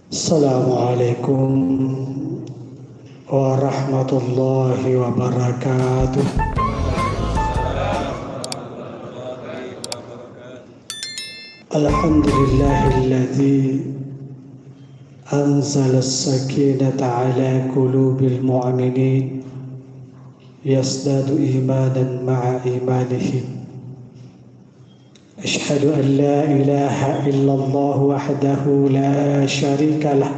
Assalamualaikum warahmatullahi wabarakatuh. Alhamdulillahilladzi anzala as-sakinata ala qulubil mu'minin yasdadu imanan ma'a imanihim. Asyhadu an la ilaha illallah wahdahu la syarika lah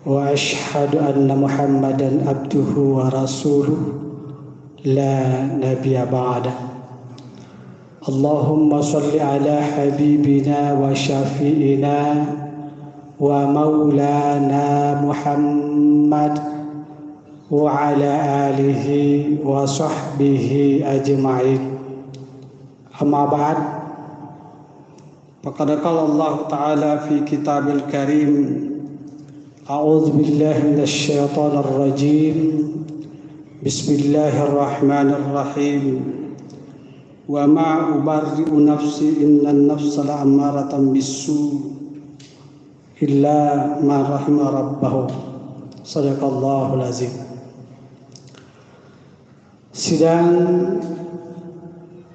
wa asyhadu anna Muhammadan abduhu wa rasuluh la nabiyya ba'da. Allahumma salli ala habibina wa syafi'ina wa maulana Muhammad wa ala alihi wa sahbihi ajma'in. Amma ba'd. Faqad qala Allah Ta'ala fi kitabil karim, a'udzu billahi minasy syaithanir rajim. Bismillahirrahmanirrahim. Wa ma ubarri'u nafsi innan nafsa la'ammaratan bis-su' illa ma rahima rabbahu. Shadaqallahul azim. Sidang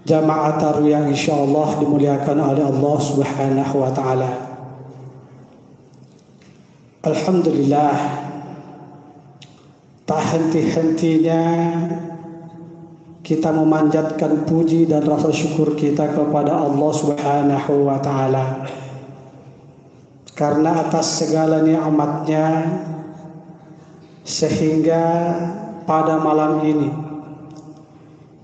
jamaah tarawih yang insyaallah dimuliakan oleh Allah Subhanahu wa taala. Alhamdulillah, tak henti-hentinya kita memanjatkan puji dan rasa syukur kita kepada Allah Subhanahu wa taala. Karena atas segala nikmat-Nya sehingga pada malam ini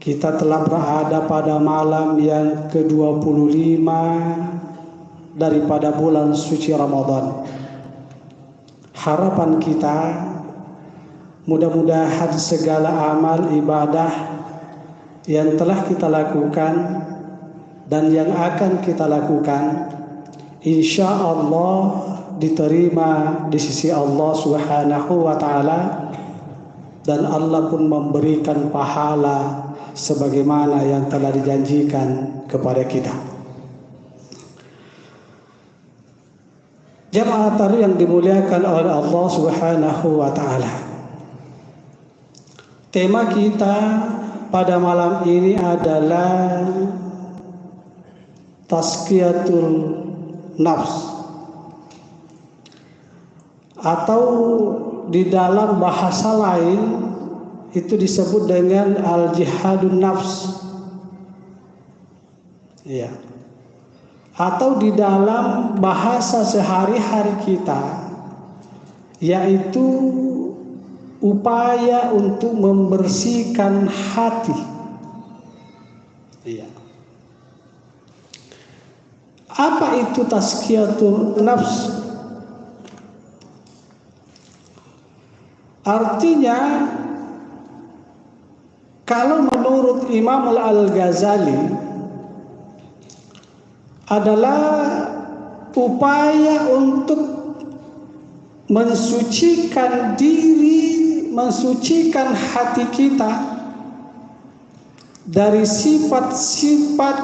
kita telah berada pada malam yang ke-25 daripada bulan suci Ramadan. Harapan kita mudah-mudahan segala amal ibadah yang telah kita lakukan dan yang akan kita lakukan insya Allah diterima di sisi Allah Subhanahu wa taala, dan Allah pun memberikan pahala sebagaimana yang telah dijanjikan kepada kita. Jamaah tarawih yang dimuliakan oleh Allah Subhanahu wa taala. Tema kita pada malam ini adalah tazkiyatul nafs, atau di dalam bahasa lain itu disebut dengan al-jihadun nafs. Ya. Atau di dalam bahasa sehari-hari kita yaitu upaya untuk membersihkan hati. Ya. Apa itu tazkiyatun nafs? Artinya, kalau menurut Imam Al-Ghazali adalah upaya untuk mensucikan diri, mensucikan hati kita dari sifat-sifat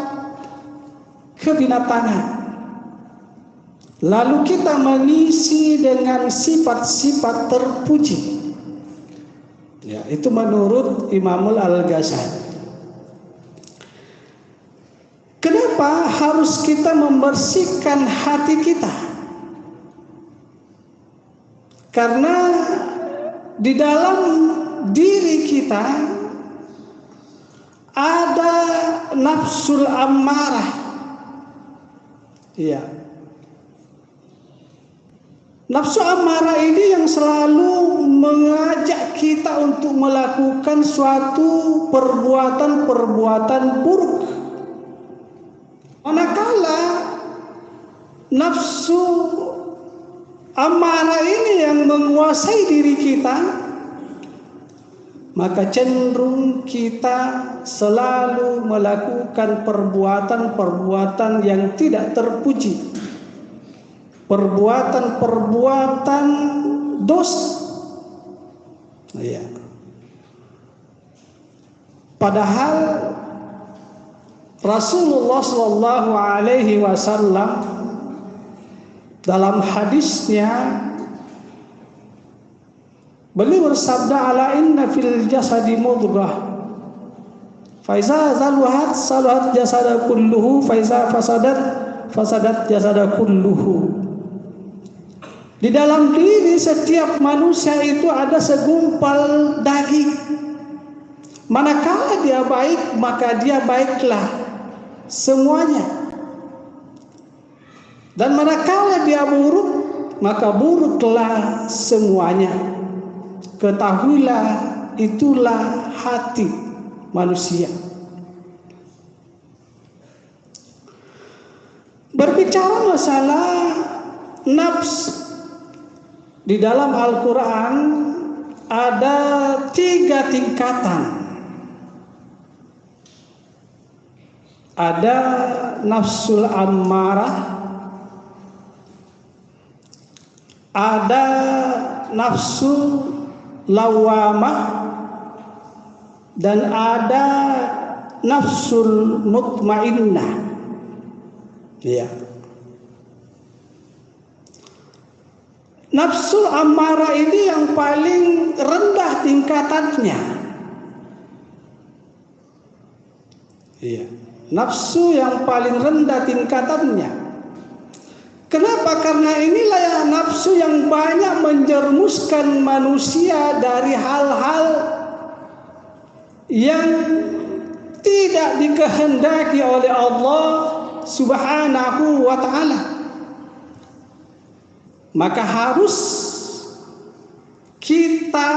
kebinatangan. Lalu kita mengisi dengan sifat-sifat terpuji. Ya, itu menurut Imam Al-Ghazali. Kenapa harus kita membersihkan hati kita? Karena di dalam diri kita ada nafsul ammarah. Iya. Nafsu amarah ini yang selalu mengajak kita untuk melakukan suatu perbuatan-perbuatan buruk. Manakala nafsu amarah ini yang menguasai diri kita, maka cenderung kita selalu melakukan perbuatan-perbuatan yang tidak terpuji. Perbuatan-perbuatan dosa. Ya. Padahal Rasulullah Shallallahu Alaihi Wasallam Dalam hadisnya beliau bersabda, ala inna fil jasadi mudghah fa iza zaluhat saluhat jasada kulluhu fa iza fasadat jasada kulluhu. Di dalam diri setiap manusia itu ada segumpal daging. Manakala dia baik, maka dia baiklah semuanya. Dan manakala dia buruk, maka buruklah semuanya. Ketahuilah, itulah hati manusia. Berbicara masalah nafs, di dalam Al-Quran ada 3 tingkatan. Ada nafsul ammarah, ada nafsu lawamah, dan ada nafsul mutmainnah. Ya. Nafsul ammarah ini yang paling rendah tingkatannya. Iya. Nafsu yang paling rendah tingkatannya. Kenapa? Karena inilah yang nafsu yang banyak menjerumuskan manusia dari hal-hal yang tidak dikehendaki oleh Allah Subhanahu wa ta'ala. Maka harus kita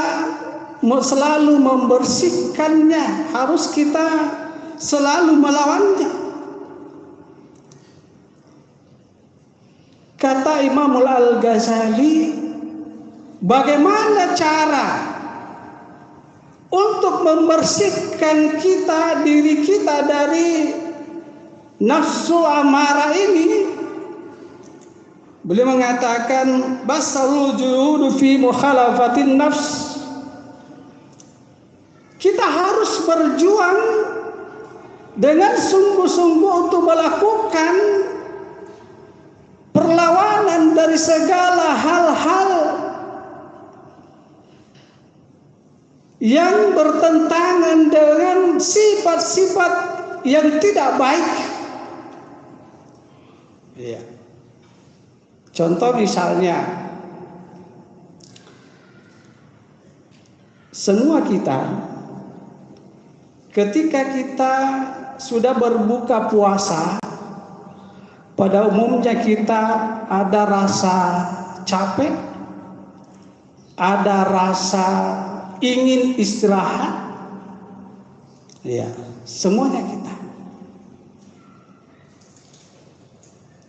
selalu membersihkannya, harus kita selalu melawannya. Kata Imam Al-Ghazali, bagaimana cara untuk membersihkan diri kita dari nafsu amarah ini? Beliau mengatakan, basarul juhudu fi mukhalafatin nafs. Kita harus berjuang dengan sungguh-sungguh untuk melakukan perlawanan dari segala hal-hal yang bertentangan dengan sifat-sifat yang tidak baik. Iya. Contoh misalnya, semua kita ketika kita sudah berbuka puasa, pada umumnya kita ada rasa capek, ada rasa ingin istirahat. Ya, semuanya kita.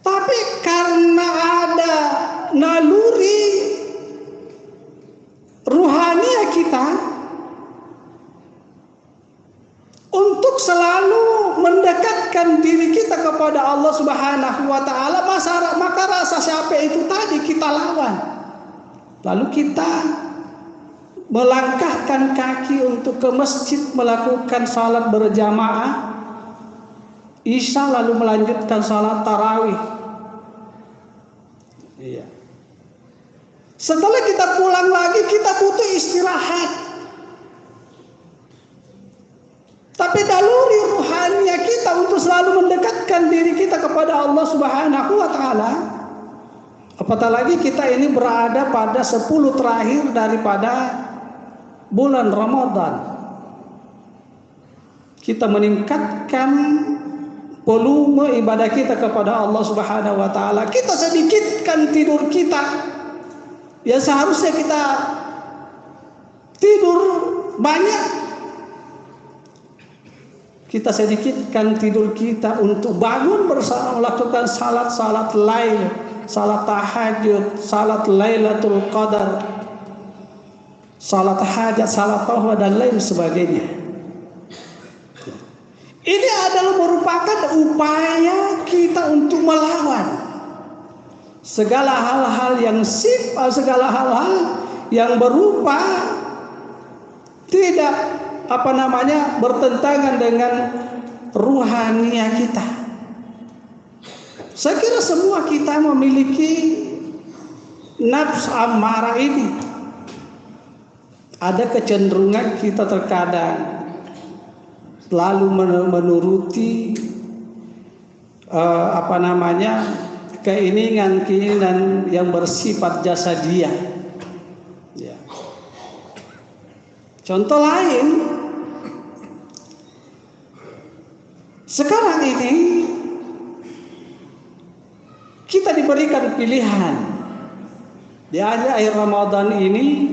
Tapi karena ada naluri ruhania kita untuk selalu mendekatkan diri kita kepada Allah Subhanahu wa ta'ala, maka rasa capek itu tadi kita lawan. Lalu kita melangkahkan kaki untuk ke masjid melakukan salat berjamaah Isya, lalu melanjutkan salat tarawih. Iya. Setelah kita pulang lagi, kita butuh istirahat. Tapi naluri ruhania kita untuk selalu mendekatkan diri kita kepada Allah Subhanahu wa ta'ala. Apatah lagi kita ini berada pada 10 terakhir daripada bulan Ramadan. Kita meningkatkan volume ibadah kita kepada Allah Subhanahu wa ta'ala. Kita sedikitkan tidur kita. Ya seharusnya kita tidur banyak, kita sedikitkan tidur kita untuk bangun bersama melakukan salat lail, salat tahajud, salat lailatul qadar, salat hajat, salat tauhid dan lain sebagainya. Ini adalah merupakan upaya kita untuk melawan segala hal-hal yang berupa tidak bertentangan dengan ruhania kita. Saya kira semua kita memiliki nafsu ammarah ini. Ada kecenderungan kita terkadang lalu menuruti keinginan yang bersifat jasadiah. Ya. Contoh lain, sekarang ini kita diberikan pilihan di akhir Ramadan ini,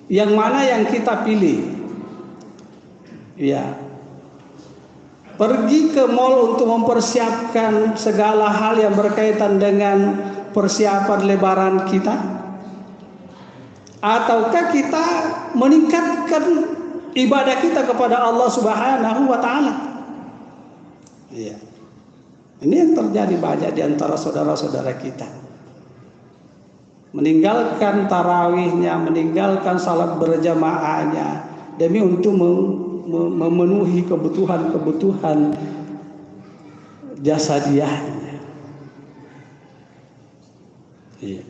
yang mana yang kita pilih? Ya, pergi ke mall untuk mempersiapkan segala hal yang berkaitan dengan persiapan lebaran kita, ataukah kita meningkatkan ibadah kita kepada Allah Subhanahu wa taala? Iya. Ini yang terjadi banyak di antara saudara-saudara kita. Meninggalkan tarawihnya, meninggalkan salat berjamaahnya demi untuk memenuhi kebutuhan-kebutuhan jasadiahnya. Iya.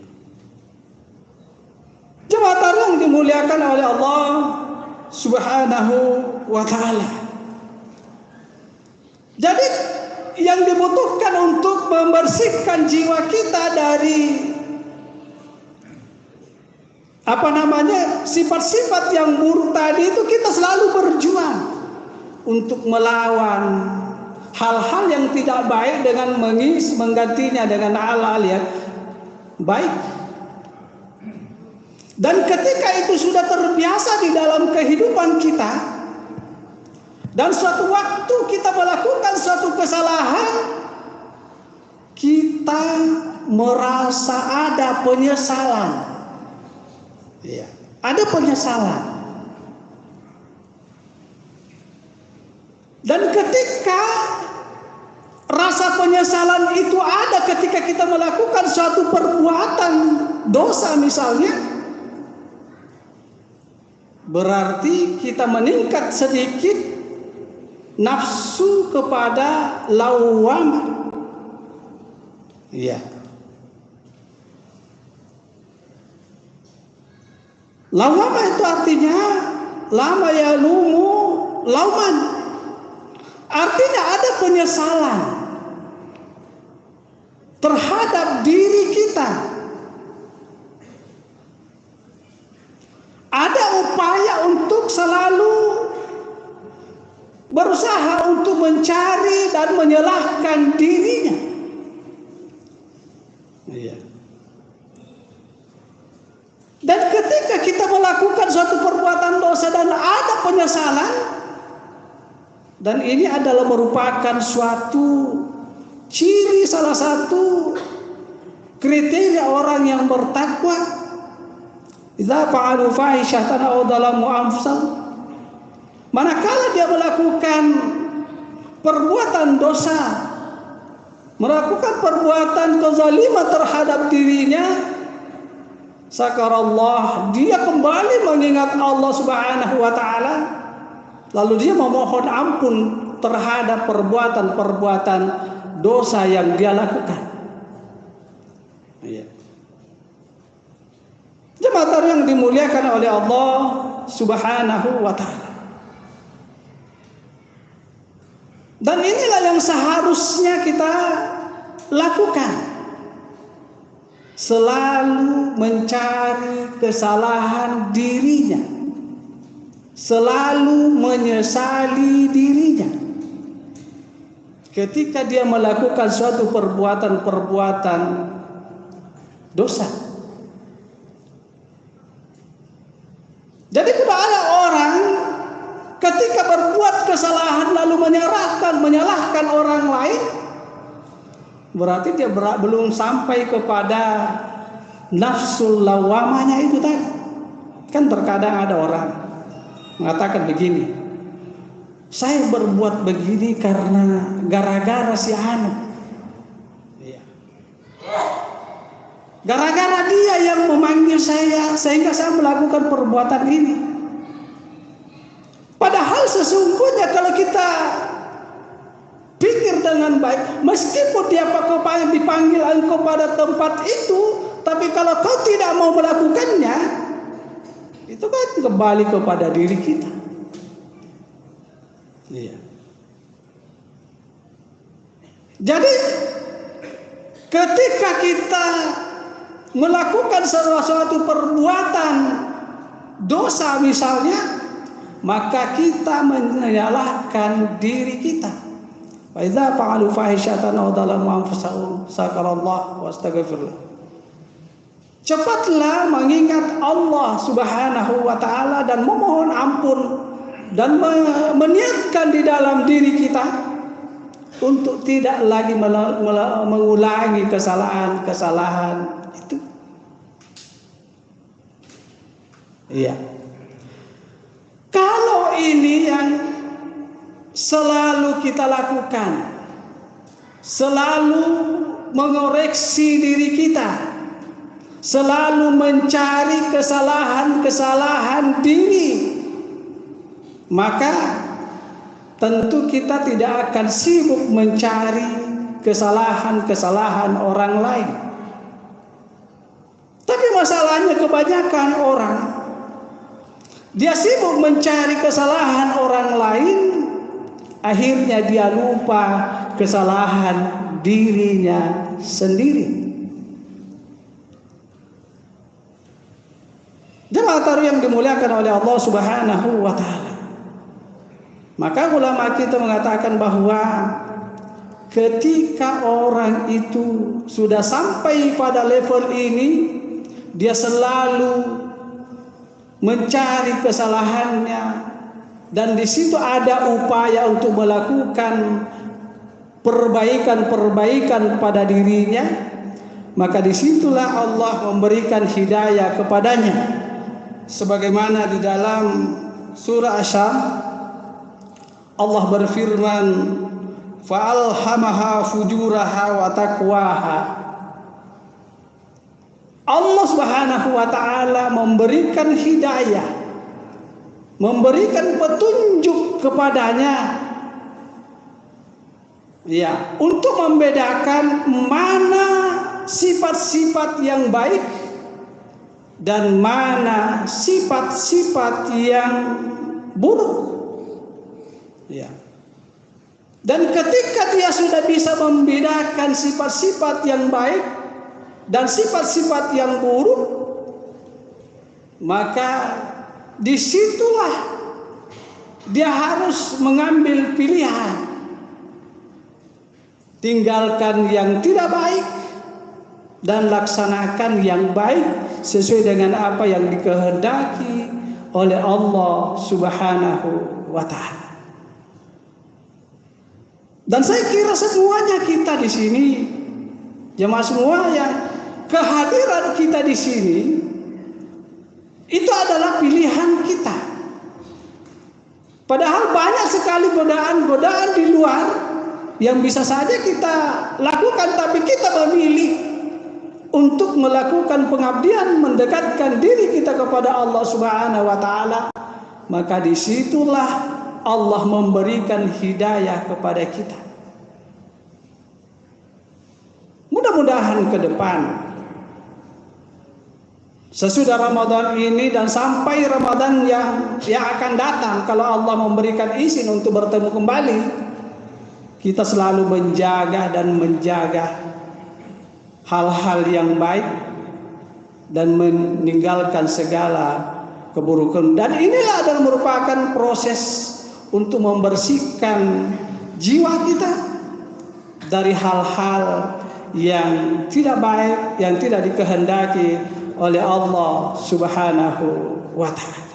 Jemaah yang dimuliakan oleh Allah Subhanahu wa taala. Jadi yang dibutuhkan untuk membersihkan jiwa kita dari sifat-sifat yang buruk tadi itu, kita selalu berjuang untuk melawan hal-hal yang tidak baik dengan menggantinya dengan hal-hal yang baik. Dan ketika itu sudah terbiasa di dalam kehidupan kita, dan suatu waktu kita melakukan suatu kesalahan, kita merasa ada penyesalan. Ya, ada penyesalan. Dan ketika rasa penyesalan itu ada ketika kita melakukan suatu perbuatan dosa misalnya, berarti kita meningkat sedikit nafsu kepada lawwamah. Iya. Lawwamah itu artinya lama yalumu lauman. Artinya ada penyesalan terhadap diri kita. Ada upaya untuk selalu berusaha untuk mencari dan menyalahkan dirinya. Iya. Dan ketika kita melakukan suatu perbuatan dosa dan ada penyesalan, dan ini adalah merupakan suatu ciri, salah satu kriteria orang yang bertakwa. Idza fa'alu fahishatan aw dzalamu anfusahum, manakala dia melakukan perbuatan dosa, melakukan perbuatan kezaliman terhadap dirinya, sakarallah, dia kembali mengingat Allah Subhanahu wa taala, lalu dia memohon ampun terhadap perbuatan-perbuatan dosa yang dia lakukan. Iya. Jemaah yang dimuliakan oleh Allah Subhanahu wa taala. Dan inilah yang seharusnya kita lakukan. Selalu mencari kesalahan dirinya, selalu menyesali dirinya ketika dia melakukan suatu perbuatan-perbuatan dosa. Jadi tidak ada orang ketika berbuat kesalahan lalu menyalahkan orang lain, berarti dia belum sampai kepada nafsul lawamanya itu tadi. Kan terkadang ada orang mengatakan begini, saya berbuat begini karena gara-gara si anu. Gara-gara dia yang memanggil saya sehingga saya melakukan perbuatan ini. Padahal sesungguhnya kalau kita Pikir dengan baik, meskipun dia dipanggil engkau pada tempat itu, tapi kalau kau tidak mau melakukannya, itu kan kembali kepada diri kita. Iya. Jadi ketika kita melakukan sesuatu perbuatan dosa misalnya, maka kita menyalahkan diri kita. Fa idza fa'alu fahishatan aw dhalamu anfusahum zakarallah wastaghfirullah. Cepatlah mengingat Allah Subhanahu wa taala dan memohon ampun dan meniatkan di dalam diri kita untuk tidak lagi mengulangi kesalahan-kesalahan itu. Iya. Kalau ini yang selalu kita lakukan, selalu mengoreksi diri kita, selalu mencari kesalahan-kesalahan diri, maka tentu kita tidak akan sibuk mencari kesalahan-kesalahan orang lain. Tapi masalahnya kebanyakan orang, dia sibuk mencari kesalahan orang lain, akhirnya dia lupa kesalahan dirinya sendiri. Jemaah taruh yang dimuliakan oleh Allah Subhanahu wa taala. Maka ulama kita mengatakan bahwa ketika orang itu sudah sampai pada level ini, dia selalu mencari kesalahannya, dan di situ ada upaya untuk melakukan perbaikan-perbaikan pada dirinya, maka disitulah Allah memberikan hidayah kepadanya. Sebagaimana di dalam surah Asy-Syam Allah berfirman, fa'alhamaha fujuraha wa taqwaha. Allah Subhanahu wa taala memberikan hidayah, memberikan petunjuk kepadanya, ya, untuk membedakan mana sifat-sifat yang baik dan mana sifat-sifat yang buruk. Ya. Dan ketika dia sudah bisa membedakan sifat-sifat yang baik dan sifat-sifat yang buruk, maka disitulah dia harus mengambil pilihan. Tinggalkan yang tidak baik dan laksanakan yang baik sesuai dengan apa yang dikehendaki oleh Allah Subhanahu wa taala. Dan saya kira semuanya kita di sini, jemaah semua, yang kehadiran kita di sini itu adalah pilihan kita. Padahal banyak sekali godaan-godaan di luar yang bisa saja kita lakukan, tapi kita memilih untuk melakukan pengabdian, mendekatkan diri kita kepada Allah Subhanahu wa taala. Maka disitulah Allah memberikan hidayah kepada kita. Mudah-mudahan ke depan, sesudah Ramadan ini dan sampai Ramadan yang akan datang, kalau Allah memberikan izin untuk bertemu kembali, kita selalu menjaga hal-hal yang baik dan meninggalkan segala keburukan. Dan inilah adalah merupakan proses untuk membersihkan jiwa kita dari hal-hal yang tidak baik, yang tidak dikehendaki oleh Allah Subhanahu wa ta'ala.